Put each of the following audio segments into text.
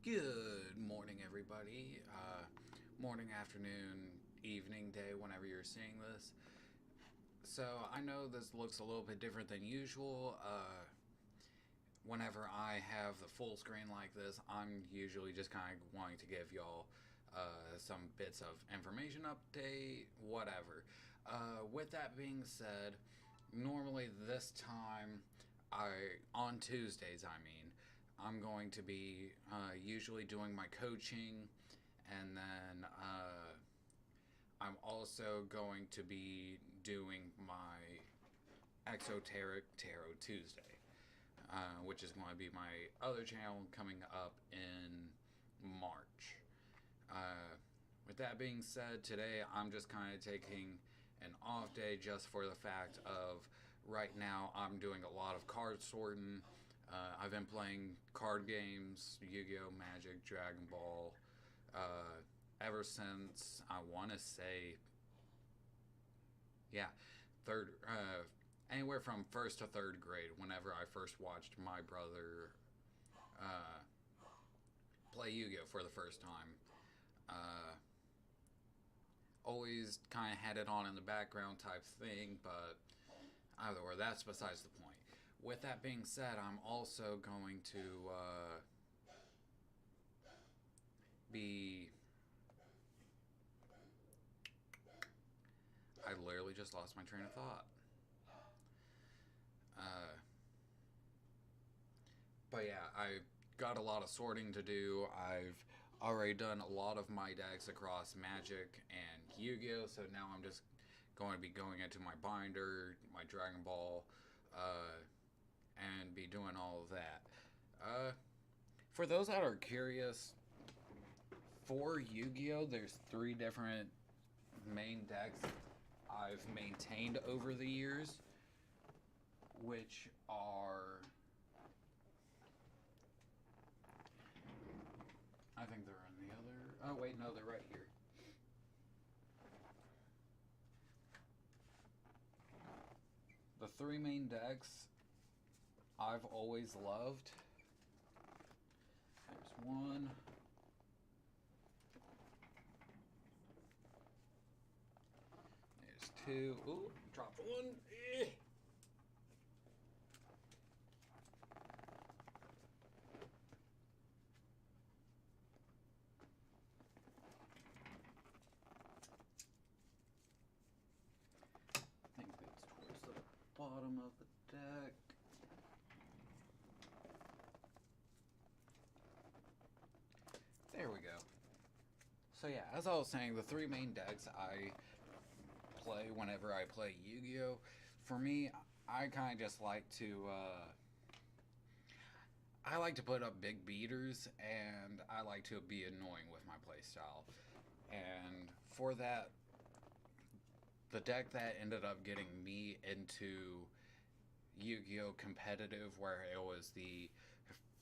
Good morning, everybody. Morning, afternoon, evening, day, whenever you're seeing this. So, I know this looks a little bit different than usual. Whenever I have the full screen like this, I'm usually just kind of wanting to give y'all some bits of information update, whatever. With that being said, normally this time, on Tuesdays, I'm going to be usually doing my coaching, and then I'm also going to be doing my Exoteric Tarot Tuesday, which is going to be my other channel coming up in March. With that being said, today I'm just kind of taking an off day just for the fact of right now I'm doing a lot of card sorting. I've been playing card games, Yu-Gi-Oh, Magic, Dragon Ball, ever since I want to say, yeah, third, anywhere from first to third grade. Whenever I first watched my brother uh, play Yu-Gi-Oh for the first time, uh, always kind of had it on in the background type thing, but either way, that's besides the point. With that being said, I'm also going to be. I literally just lost my train of thought. Uh, but yeah, I got a lot of sorting to do. I've already done a lot of my decks across Magic and Yu-Gi-Oh, so now I'm just going to be going into my binder, my Dragon Ball, uh, and be doing all of that. Uh, for those that are curious, for Yu-Gi-Oh, there's three different main decks I've maintained over the years, which are. I think they're on the other. Oh, wait, no, they're right here. The three main decks I've always loved. There's one. There's two. Ooh, dropped one. I think it's towards the bottom of the deck. There we go. So yeah, as I was saying, the three main decks I play whenever I play Yu-Gi-Oh. For me, I kind of just like to. I like to put up big beaters, and I like to be annoying with my playstyle. And for that, the deck that ended up getting me into Yu-Gi-Oh competitive, where it was the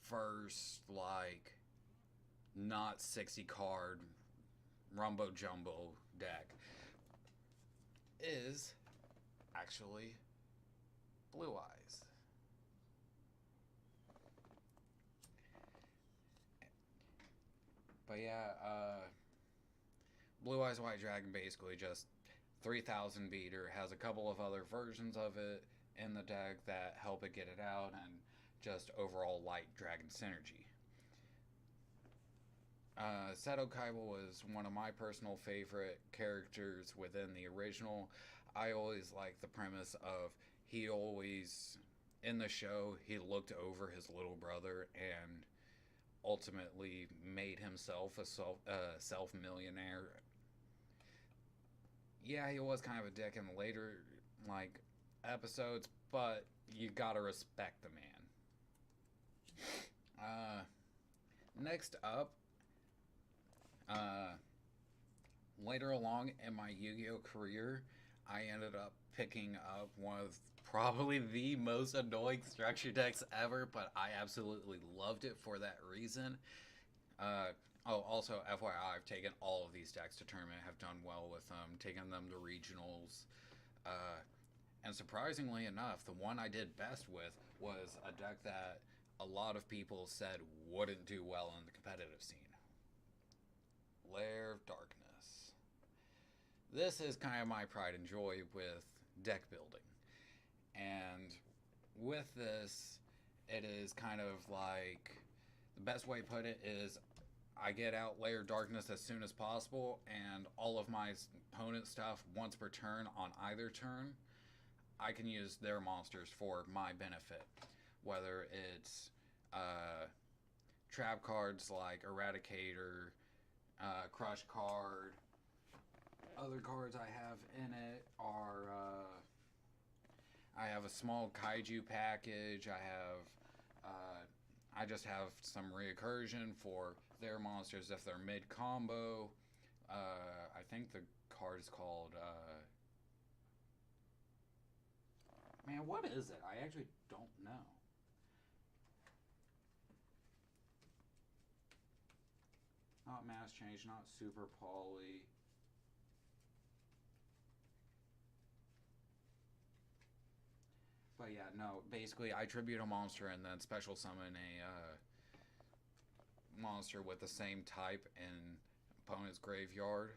first like not 60 card Rumbo Jumbo deck, is actually Blue Eyes. But yeah, Blue Eyes White Dragon basically just 3,000 beater, has a couple of other versions of it in the deck that help it get it out, and just overall light dragon synergy. Seto Kaiba was one of my personal favorite characters within the original. I always liked the premise of he always, in the show, he looked over his little brother and ultimately made himself a self millionaire. Yeah, he was kind of a dick in the later like episodes, but you gotta respect the man. Next up, uh, later along in my Yu-Gi-Oh career, I ended up picking up one of probably the most annoying structure decks ever, but I absolutely loved it for that reason. Uh, also, FYI, I've taken all of these decks to tournament, have done well with them, taken them to regionals. Uh, and surprisingly enough, the one I did best with was a deck that a lot of people said wouldn't do well in the competitive scene. Lair of Darkness. This is kind of my pride and joy with deck building. And with this, it is kind of like the best way to put it is I get out Lair of Darkness as soon as possible, and all of my opponent stuff once per turn on either turn, I can use their monsters for my benefit. Whether it's trap cards like Eradicator, Crush card, other cards I have in it are I have a small kaiju package. I just have some recursion for their monsters if they're mid combo. I think the card is called. Man, what is it? I actually don't know. Not Mass Change, not Super Poly. But yeah, no. Basically, I tribute a monster and then special summon a monster with the same type in opponent's graveyard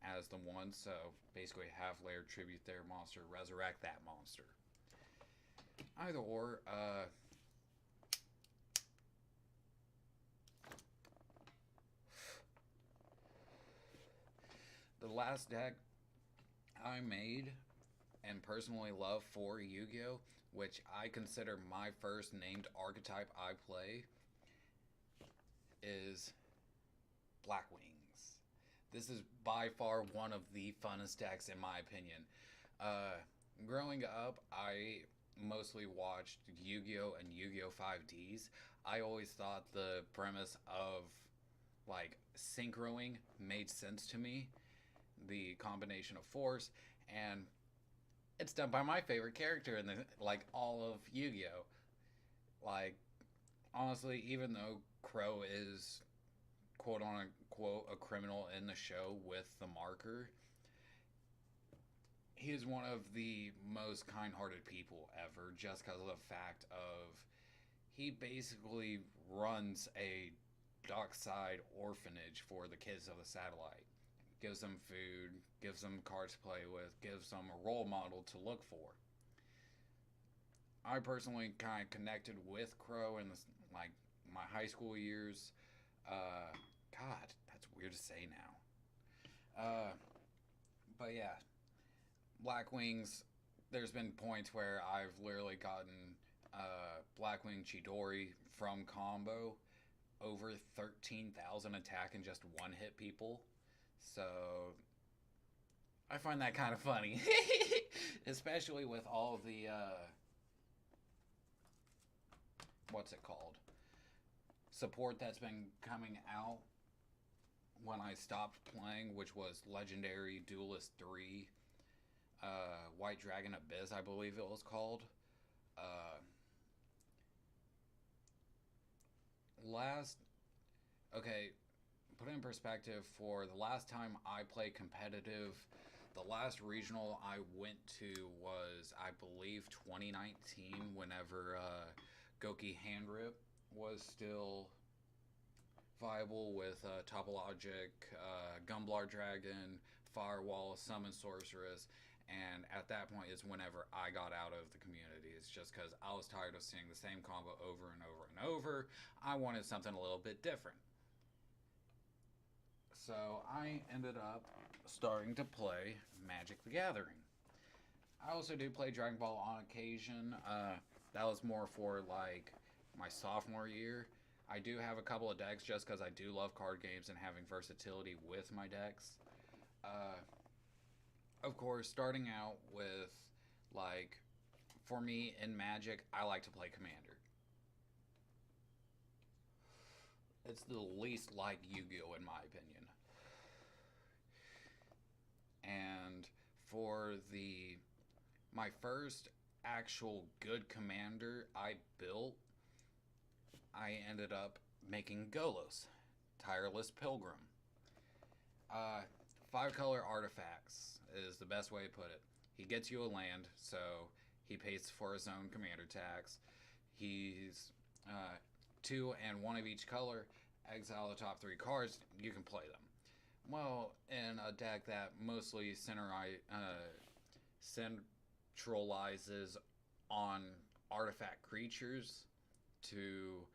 as the one. So basically, have Lair tribute their monster, resurrect that monster. Either or. The last deck I made and personally love for Yu-Gi-Oh, which I consider my first named archetype I play, is Black Wings. This is by far one of the funnest decks in my opinion. Growing up, I mostly watched Yu-Gi-Oh and Yu-Gi-Oh 5Ds. I always thought the premise of like synchroing made sense to me, the combination of force, and it's done by my favorite character in the like all of Yu-Gi-Oh. Like honestly, even though Crow is quote unquote a criminal in the show with the marker, he is one of the most kind-hearted people ever just because of the fact of he basically runs a dockside orphanage for the kids of the satellite. Gives them food, gives them cards to play with, gives them a role model to look for. I personally kind of connected with Crow in this, like my high school years. God, that's weird to say now. But yeah, Black Wings. There's been points where I've literally gotten Blackwing Chidori from combo over 13,000 attack and just one hit people. So I find that kind of funny, especially with all the what's it called, support that's been coming out when I stopped playing, which was Legendary Duelist 3, White Dragon Abyss, I believe it was called. Uh, last, okay, put it in perspective, for the last time I played competitive, the last regional I went to was, I believe, 2019, whenever Goki Handrip was still viable with Topologic, Gumblar Dragon, Firewall, Summon Sorceress, and at that point is whenever I got out of the community. It's just because I was tired of seeing the same combo over and over and over. I wanted something a little bit different. So I ended up starting to play Magic the Gathering. I also do play Dragon Ball on occasion. That was more for like my sophomore year. I do have a couple of decks just because I do love card games and having versatility with my decks. Of course, starting out with like, for me in Magic, I like to play Commander. It's the least like Yu-Gi-Oh in my opinion. And for the my first actual good commander I built, I ended up making Golos, Tireless Pilgrim. 5 color artifacts is the best way to put it. He gets you a land, so he pays for his own commander tax. He's uh, two and one of each color, exile the top three cards, you can play them. Well, in a deck that mostly centralizes on artifact creatures to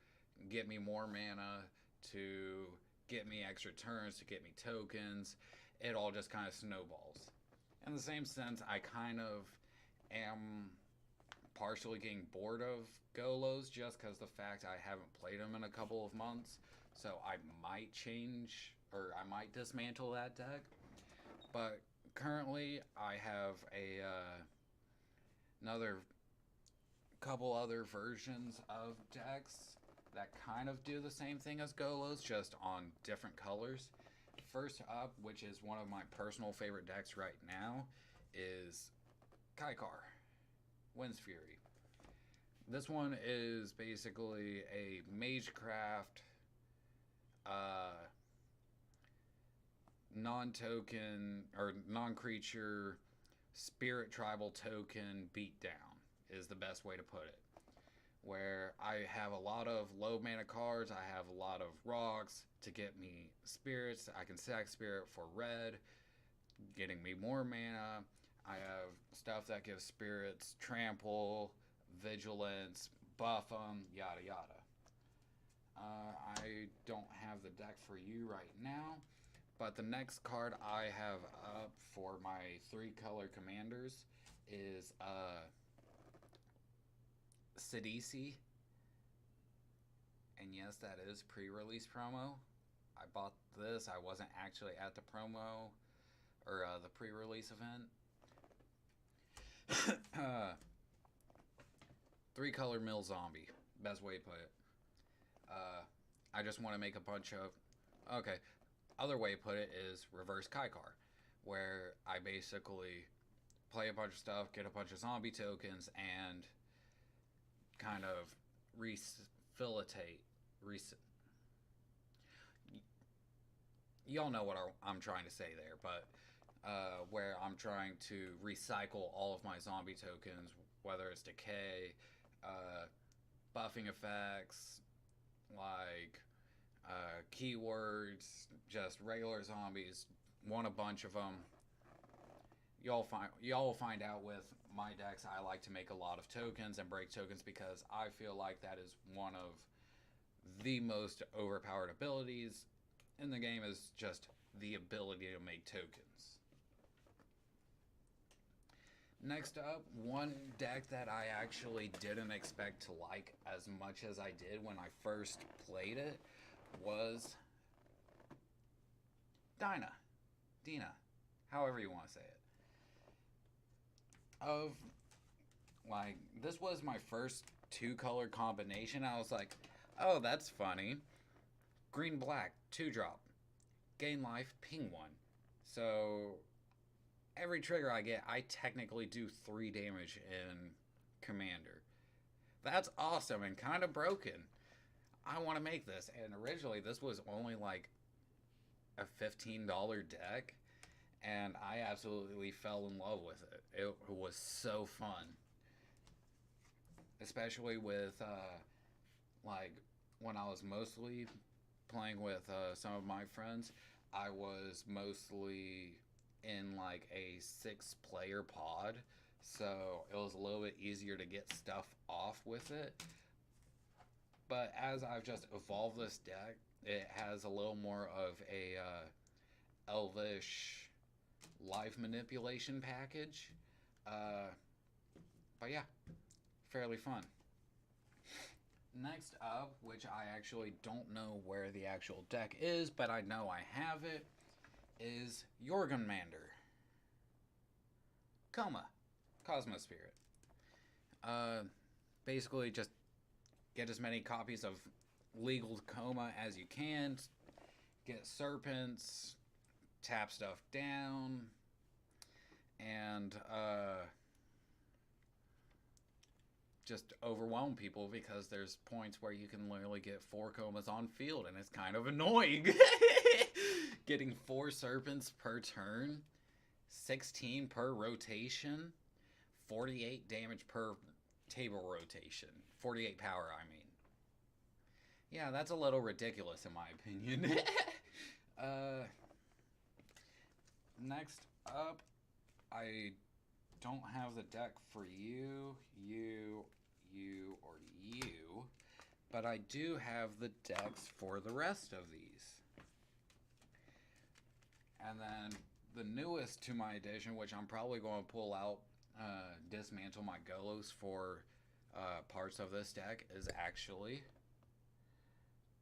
get me more mana, to get me extra turns, to get me tokens, it all just kind of snowballs. In the same sense, I kind of am partially getting bored of Golos just because the fact I haven't played them in a couple of months. So I might change or I might dismantle that deck. But currently, I have another couple other versions of decks that kind of do the same thing as Golos, just on different colors. First up, which is one of my personal favorite decks right now, is Kykar, Wind's Fury. This one is basically a Magecraft non-token or non-creature spirit tribal token beatdown is the best way to put it. Where I have a lot of low mana cards, I have a lot of rocks to get me spirits. I can sack spirit for red, getting me more mana. I have stuff that gives spirits trample, vigilance, buff them, yada yada. I don't have the deck for you right now, but the next card I have up for my 3-color commanders is Sidisi. And yes, that is pre-release promo. I bought this. I wasn't actually at the promo or the pre-release event. 3-color mill zombie. Best way to put it. I just want to make a bunch of... Okay. Other way to put it is reverse Kykar, where I basically play a bunch of stuff, get a bunch of zombie tokens, and kind of y'all know what I'm trying to say there, but where I'm trying to recycle all of my zombie tokens, whether it's decay, buffing effects, like keywords, just regular zombies, want a bunch of them. Y'all will find out with my decks. I like to make a lot of tokens and break tokens because I feel like that is one of the most overpowered abilities in the game, is just the ability to make tokens. Next up, one deck that I actually didn't expect to like as much as I did when I first played it was Dina, however you want to say it. This was my first 2-color combination. I was like, oh, that's funny. Green black 2-drop, gain life, ping 1. So every trigger I get, I technically do 3 damage in Commander. That's awesome and kind of broken. I want to make this, and originally this was only like a $15 deck, and I absolutely fell in love with it. It was so fun, especially with when I was mostly playing with some of my friends. I was mostly in like a 6-player pod, so it was a little bit easier to get stuff off with it. But as I've just evolved this deck, it has a little more of a elvish life manipulation package. But yeah, fairly fun. Next up, which I actually don't know where the actual deck is, but I know I have it, is Jorgunmander. Coma. Cosmos Spirit. Basically just get as many copies of legal Coma as you can. Get serpents. Tap stuff down. And just overwhelm people, because there's points where you can literally get 4 Comas on field, and it's kind of annoying. Getting 4 serpents per turn, 16 per rotation, 48 damage per table rotation, 48 power, I mean. Yeah, that's a little ridiculous in my opinion. uh, Next up, I don't have the deck for you, or you, but I do have the decks for the rest of these. And then the newest to my edition, which I'm probably going to pull out, dismantle my Golos for parts of this deck, is actually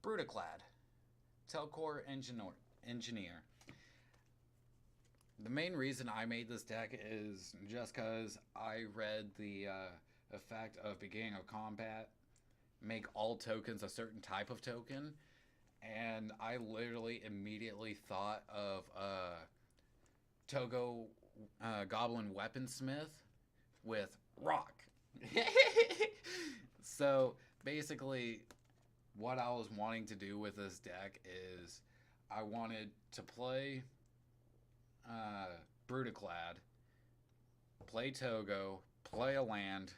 Brutaclad, Telcor Engineer. The main reason I made this deck is just because I read the effect of beginning of combat, make all tokens a certain type of token, and I literally immediately thought of Togo Goblin Weaponsmith with Rock. So basically, what I was wanting to do with this deck is I wanted to play Brutaclad, play Togo, play a land,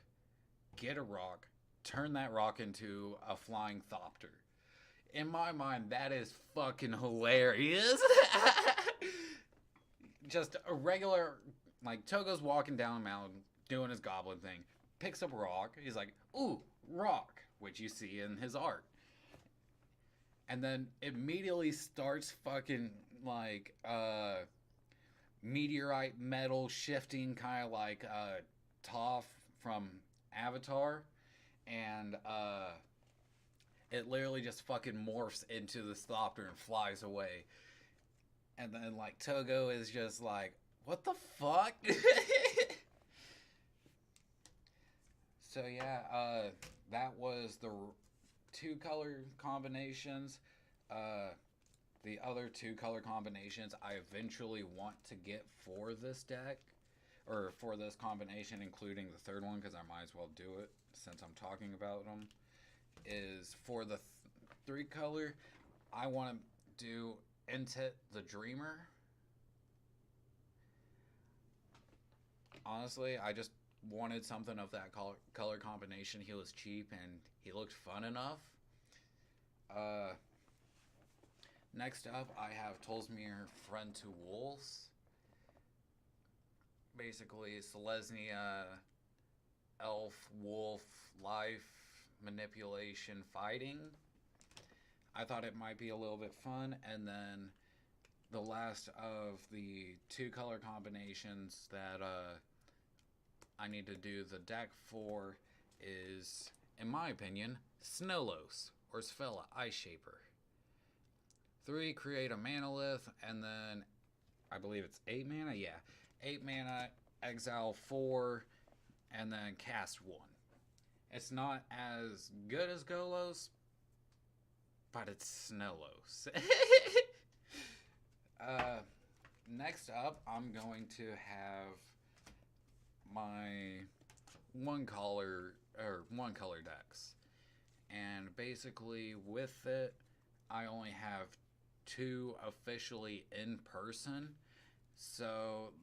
get a rock, turn that rock into a flying Thopter. In my mind, that is fucking hilarious. Just a regular, like, Togo's walking down a mountain, doing his goblin thing, picks up a rock. He's like, ooh, rock, which you see in his art. And then immediately starts fucking, like, meteorite metal shifting, kind of like Toph from Avatar. And it literally just fucking morphs into the Thopter and flies away. And then, like, Togo is just like, what the fuck? So, yeah, that was the two color combinations. The other two color combinations I eventually want to get for this deck, or for this combination, including the third one, because I might as well do it since I'm talking about them, is for the three color, I want to do Intet the Dreamer. Honestly, I just wanted something of that color combination. He was cheap and he looked fun enough. Next up, I have Tolsmir Friend to Wolves. Basically, Selesnya, elf, wolf, life, manipulation, fighting. I thought it might be a little bit fun. And then the last of the two color combinations that I need to do the deck for is, in my opinion, Snowlos, or Sfella Ice Shaper. 3, create a Manalith, and then I believe it's 8 mana? Yeah. 8 mana, exile 4, and then cast 1. It's not as good as Golos, but it's Snowlos. Next up, I'm going to have my one color decks. And basically with it, I only have 2 officially in person. So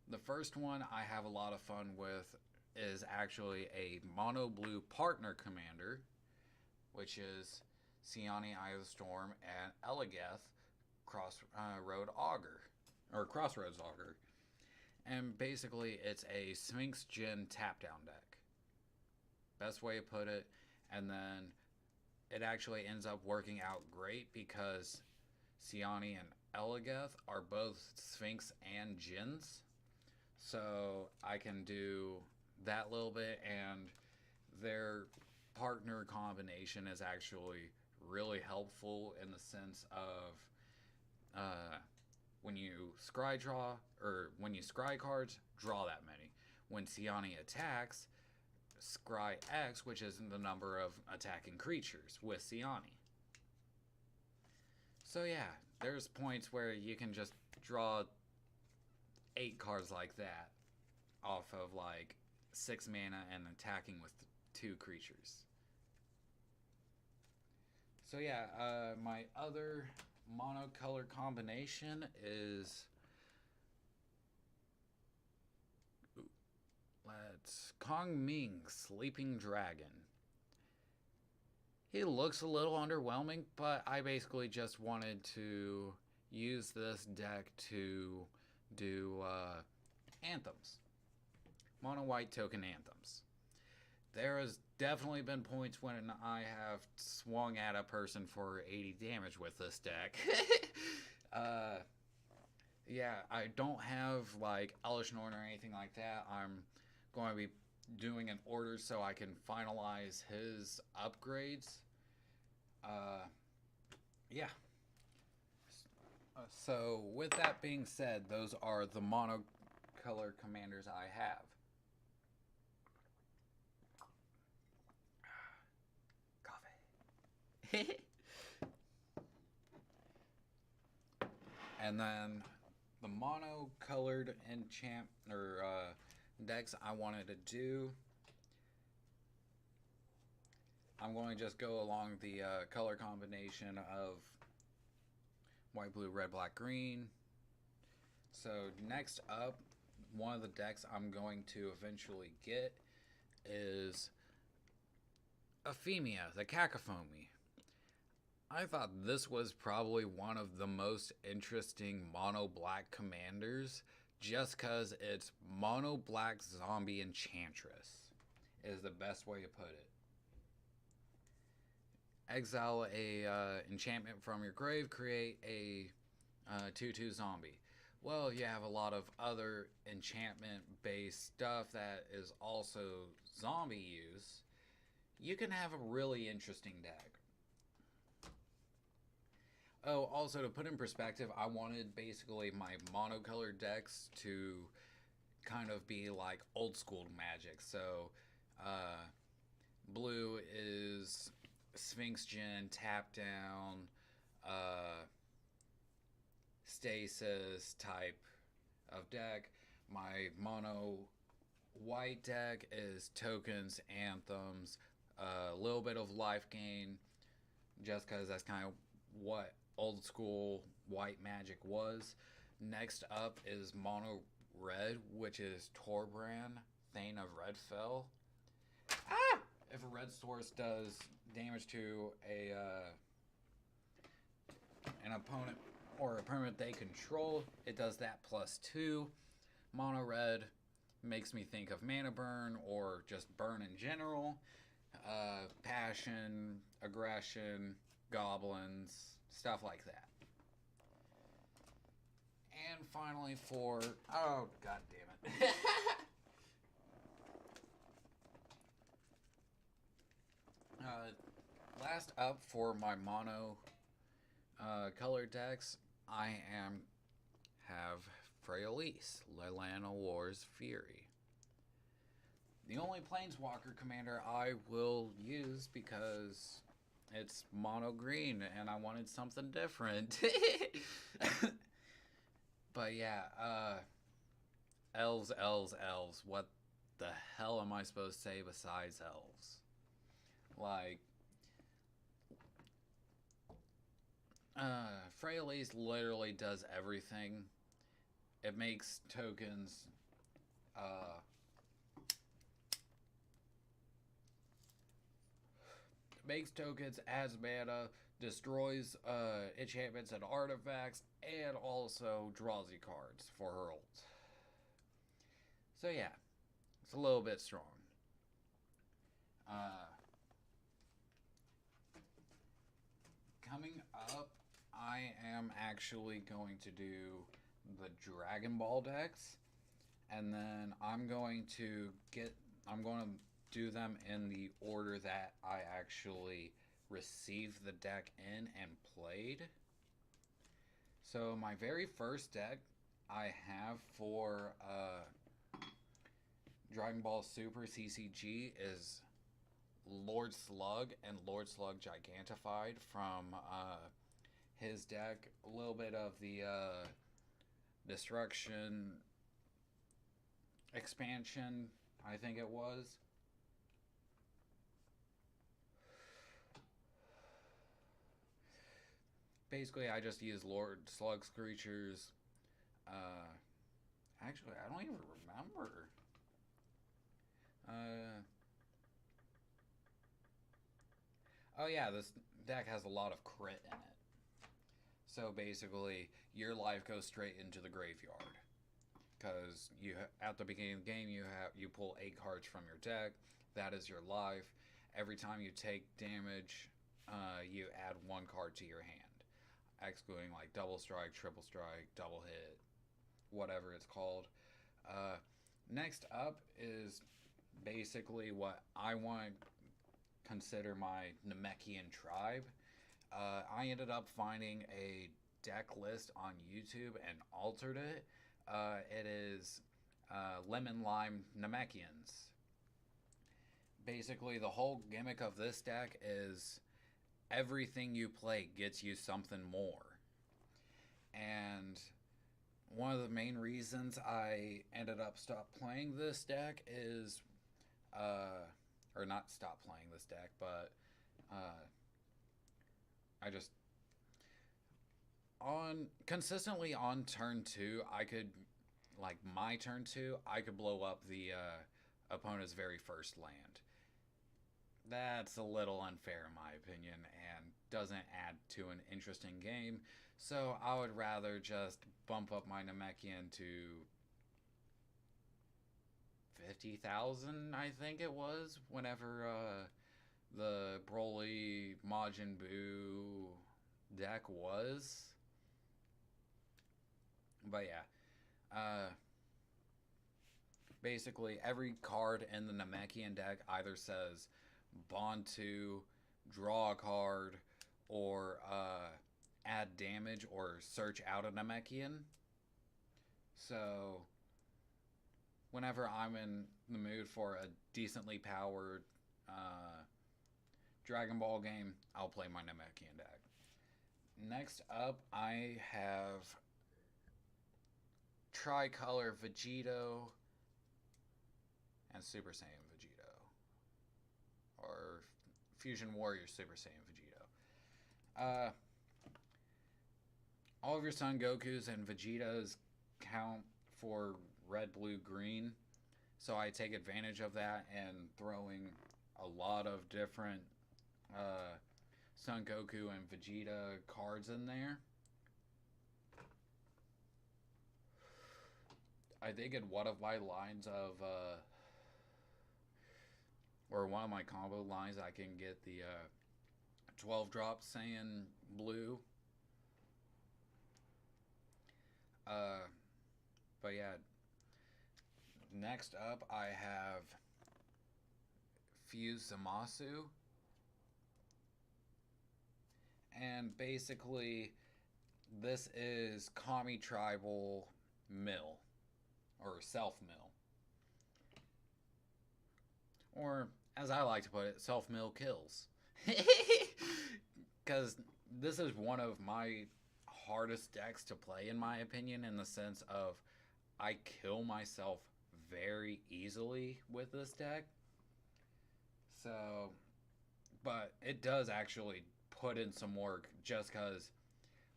the first one I have a lot of fun with is actually a mono blue partner commander, which is Siani, Eye of the Storm, and Eligeth Crossroads Augur. And basically it's a Sphinx Djinn tap down deck. Best way to put it. And then it actually ends up working out great because Siani and Eligeth are both Sphinx and Djinns. So I can do that little bit, and their partner combination is actually really helpful in the sense of when you scry draw, or when you scry cards, draw that many. When Siani attacks, scry X, which is the number of attacking creatures with Siani. So yeah, there's points where you can just draw 8 cards like that off of like 6 mana and attacking with 2 creatures. So yeah, my other monocolor combination is, let's Kong Ming, Sleeping Dragon. He looks a little underwhelming, but I basically just wanted to use this deck to do anthems, mono white token anthems. There has definitely been points when I have swung at a person for 80 damage with this deck. uh, yeah, I don't have like Elish Norn or anything like that. I'm going to be doing an order so I can finalize his upgrades. Yeah. So with that being said, those are the monocolor commanders I have. Coffee. And then the mono-colored enchant or decks I wanted to do. I'm going to just go along the color combination of white, blue, red, black, green. So next up, one of the decks I'm going to eventually get is Ephemia, the Cacophony. I thought this was probably one of the most interesting mono black commanders just because it's mono black zombie enchantress is the best way to put it. Exile a enchantment from your grave, create a 2/2 zombie. Well, you have a lot of other enchantment based stuff that is also zombie use. You can have a really interesting deck. Oh, also to put in perspective, I wanted basically my monocolored decks to kind of be like old school Magic. So, blue is Sphinx Gen, tap down, stasis type of deck. My mono white deck is tokens, anthems, a little bit of life gain, just because that's kind of what old school white Magic was. Next up is mono red, which is Torbran, Thane of Redfell. Ah! If a red source does damage to an opponent or a permanent they control, it does that +2. Mono red makes me think of mana burn or just burn in general. Passion, aggression, goblins, stuff like that. And finally for... Oh, god damn it. Last up for my mono color decks, I have Freyalise, Llanowar's Fury. The only Planeswalker commander I will use because it's mono green and I wanted something different. But yeah, elves. What the hell am I supposed to say besides elves? Like, Freyalise literally does everything. It makes tokens, adds mana, destroys enchantments and artifacts, and also draws you cards for her ult. So yeah, it's a little bit strong. Coming up, I am actually going to do the Dragon Ball decks, and then I'm going to do them in the order that I actually received the deck in and played. So my very first deck I have for Dragon Ball Super CCG is Lord Slug and Lord Slug Gigantified from his deck. A little bit of the Destruction expansion, I think it was. Basically, I just use Lord Slug's creatures. Actually, I don't even remember. Oh yeah, this deck has a lot of crit in it. So basically, your life goes straight into the graveyard because at the beginning of the game you pull 8 cards from your deck. That is your life. Every time you take damage, you add 1 card to your hand, excluding like double strike, triple strike, double hit, whatever it's called. Uh, Next up is basically what I want to consider my Namekian tribe. I ended up finding a deck list on YouTube and altered it. It is Lemon Lime Namekians. Basically, the whole gimmick of this deck is everything you play gets you something more. And one of the main reasons I ended up stop playing this deck is, or not stop playing this deck, but I just on consistently on turn two, I could like my turn two, I could blow up the opponent's very first land. That's a little unfair in my opinion and doesn't add to an interesting game. So I would rather just bump up my Namekian to 50,000, I think it was, whenever the Broly Majin Buu deck was. But yeah, basically every card in the Namekian deck either says Bond 2, draw a card, or add damage or search out a Namekian. So whenever I'm in the mood for a decently powered Dragon Ball game, I'll play my Namekian deck. Next up, I have Tricolor Vegito and Super Saiyan Vegito. Or Fusion Warrior Super Saiyan Vegito. All of your Son Gokus and Vegetas count for red, blue, green. So I take advantage of that and throwing a lot of different Son Goku and Vegeta cards in there. I think in one of my lines of, or one of my combo lines, I can get the 12 drop Saiyan Blue. But yeah, next up I have Fuse Zamasu. And basically, this is Kami Tribal Mill, or Self Mill. Or, as I like to put it, Self Mill kills. Because this is one of my hardest decks to play, in my opinion, in the sense of I kill myself very easily with this deck. So, but it does actually put in some work just because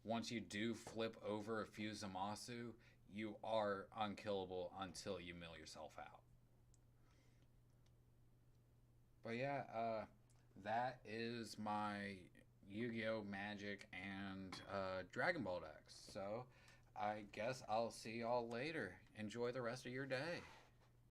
once you do flip over a Fuse Zamasu, you are unkillable until you mill yourself out. But yeah, that is my Yu-Gi-Oh! Magic and Dragon Ball decks. So I guess I'll see y'all later. Enjoy the rest of your day.